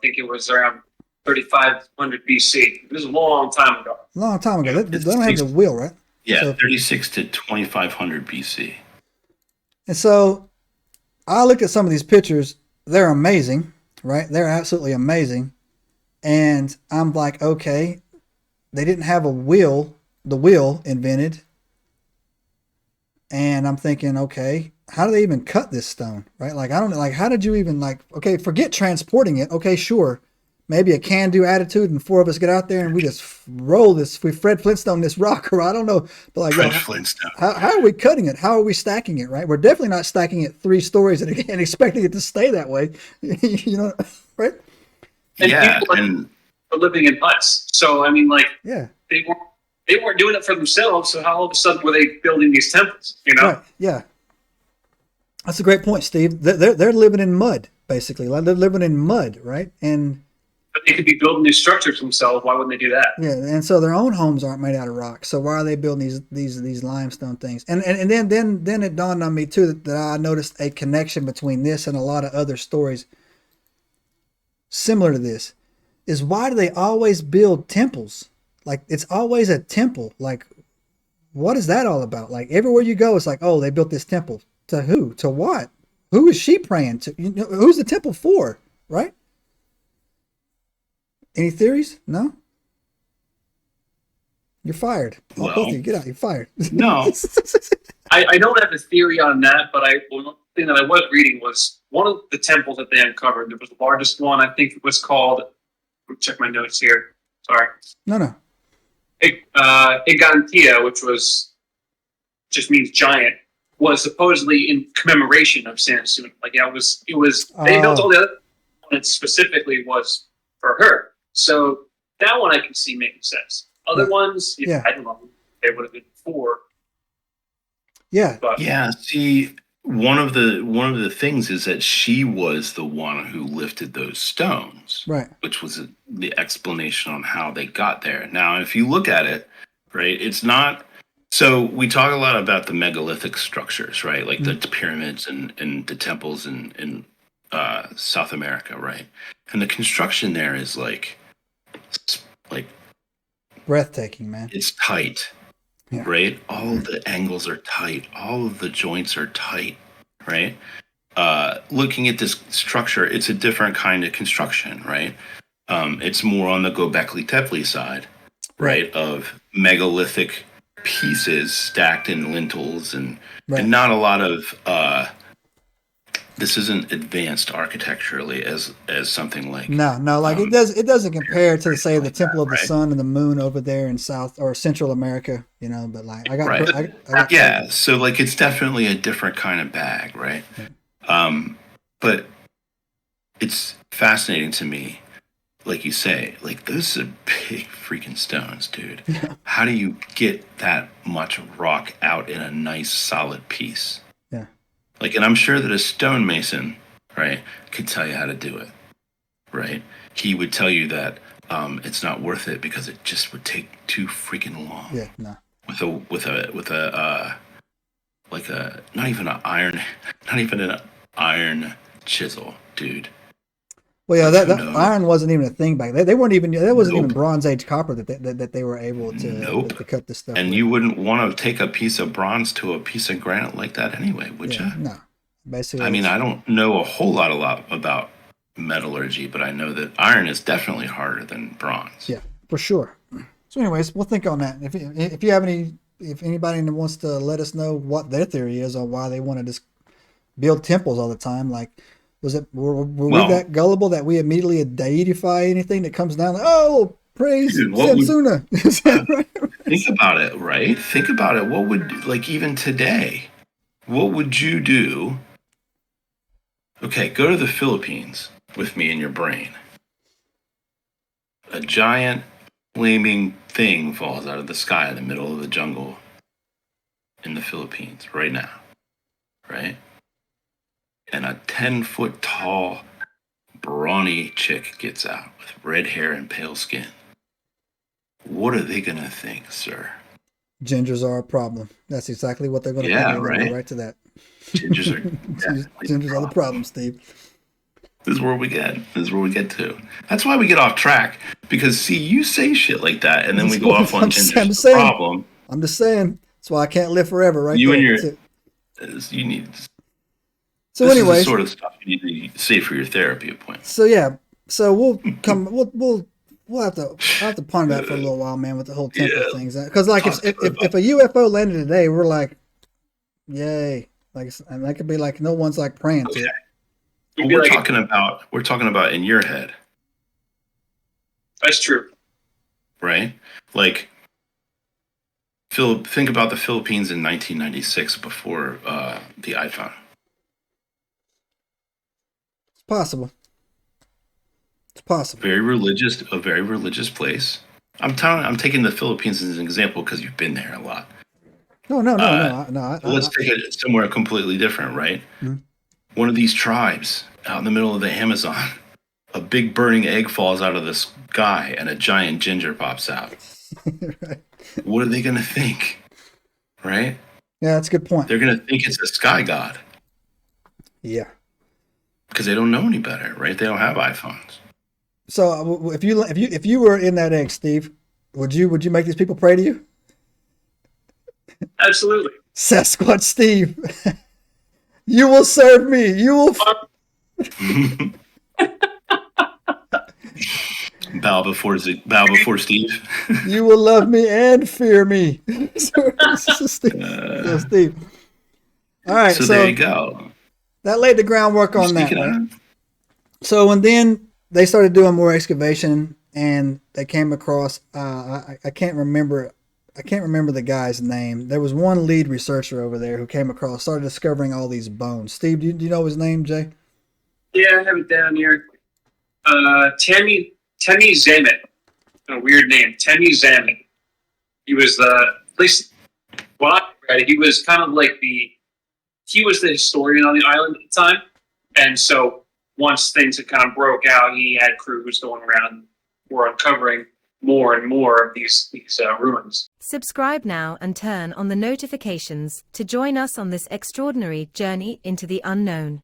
think it was around 3500 BC. It was a long time ago. Long time ago. Yeah, They don't have the wheel, right? yeah, So, 36 to 2500 BC. and so I looked at some of these pictures. They're amazing, right? They're absolutely amazing. And I'm like, okay, they didn't have the wheel invented. And I'm thinking, okay, how do they even cut this stone, right? Like, I don't like, how did you even like, okay, forget transporting it. Okay, sure. Maybe a can-do attitude and four of us get out there and we just roll this, we Fred Flintstone this rock, or I don't know. But like, yo, Fred Flintstone. how are we cutting it? How are we stacking it, right? We're definitely not stacking it 3 stories and expecting it to stay that way. You know, right? And Yeah, people and are living in huts. So I mean, like Yeah. they weren't doing it for themselves. So how all of a sudden were they building these temples? You know, Right. Yeah. That's a great point, Steve. They're living in mud, basically. Like they're living in mud, right? And but they could be building these structures themselves. Why wouldn't they do that? yeah, and so their own homes aren't made out of rock. So why are they building these limestone things? And then it dawned on me too that I noticed a connection between this and a lot of other stories similar to this. Is why do they always build temples? Like it's always a temple. Like what is that all about? Like everywhere you go, it's like, oh, they built this temple. To who? To what? Who is she praying to? You know, who's the temple for? Right? Any theories? No? You're fired. Both of well, you, get out. You're fired. no, I don't have a theory on that, but one thing that I was reading was one of the temples that they uncovered. It was the largest one. I think it was called. Let me check my notes here. Sorry. No. Gigantia, which was just means giant, was supposedly in commemoration of Samson. Like yeah, it was they built all Oh, the other components specifically was for her. So that one I can see making sense. Other right. ones, Yeah. I don't know, they would have been for. Yeah. But yeah. See, one of the things is that she was the one who lifted those stones, Right. which was the explanation on how they got there. Now, if you look at it, right, it's not. So we talk a lot about the megalithic structures, right, like the Mm. pyramids and the temples in South America, right, and the construction there is like Breathtaking, man. it's tight, Yeah. right? All of the angles are tight. All of the joints are tight, right? Looking at this structure, it's a different kind of construction, right? It's more on the Göbekli Tepe side, Right. right? Of megalithic pieces stacked in lintels and Right. not a lot of this isn't advanced architecturally as something like No, like um, it doesn't compare to say the like that, Temple of the right? Sun and the Moon over there in South or Central America, you know. But like, Right. I got, Yeah, so like it's definitely a different kind of bag, right? yeah. But it's fascinating to me, like you say, like those are big freaking stones, dude. Yeah. How do you get that much rock out in a nice solid piece? Yeah. Like, and I'm sure that a stonemason, right, could tell you how to do it, right? He would tell you that it's not worth it because it just would take too freaking long. Yeah. No. With a like a not even an iron, not even an iron chisel, dude. Well, yeah, Like who that knows? iron wasn't even a thing back then. They weren't even that wasn't even Nope, Bronze Age copper that they were able nope. to cut this stuff And with. you wouldn't want to take a piece of bronze to a piece of granite like that anyway, would Yeah. you? No. Basically, I mean, it's I don't know a lot about metallurgy, but I know that iron is definitely harder than bronze. yeah, for sure. So, anyways, we'll think on that. If you have any, if anybody wants to let us know what their theory is on why they want to just build temples all the time, like were we Well, that gullible that we immediately deify anything that comes down? Like, oh, praise dude, what would Samsuna. Is that right? think about it, right? Think about it. What would like even today? What would you do? Okay, go to the Philippines with me in your brain. A giant flaming thing falls out of the sky in the middle of the jungle in the Philippines right now, right? And a 10-foot tall, brawny chick gets out with red hair and pale skin. What are they gonna think, sir? Gingers are a problem. That's exactly what they're going to think. Yeah, They're going to go right? right to that. Gingers are definitely the Gingers are the problem. problem, Steve. This is where we get. This is where we get to. That's why we get off track. Because see, you say shit like that, and then we go off on tangents. The problem. I'm just saying. That's why I can't live forever, right? You there. and your. You need. So this anyway, is the sort of stuff you need to save for your therapy appointment. So yeah, so we'll come. We'll have to ponder that for a little while, man, with the whole temple things. Because like if a UFO landed today, we're like, yay! Like, and that could be like no one's like praying to it. Well, we're talking about in your head. That's true. Right? Like, think about the Philippines in 1996 before the iPhone. It's possible. It's possible. A very religious place. I'm taking the Philippines as an example because you've been there a lot. No. Let's take it somewhere completely different, right? Hmm. One of these tribes out in the middle of the Amazon, a big burning egg falls out of the sky and a giant ginger pops out. Right. What are they going to think? Right? Yeah, that's a good point. They're going to think it's a sky god. Yeah. Because they don't know any better, right? They don't have iPhones. So if you were in that egg, Steve, would you make these people pray to you? Absolutely. Sasquatch Steve, you will serve me. You will. Bow before Steve. You will love me and fear me. Steve. All right. So there you go. That laid the groundwork on that. Right? So and then they started doing more excavation, and they came across. I can't remember the guy's name. There was one lead researcher over there who started discovering all these bones. Steve, do you know his name, Jay? Yeah, I have it down here. Temi Zamet. A weird name. Temi Zamet. He was at least when I read it, he was kind of like he was the historian on the island at the time. And so once things had kind of broke out, he had crews going around and were uncovering more and more of these ruins. Subscribe now and turn on the notifications to join us on this extraordinary journey into the unknown.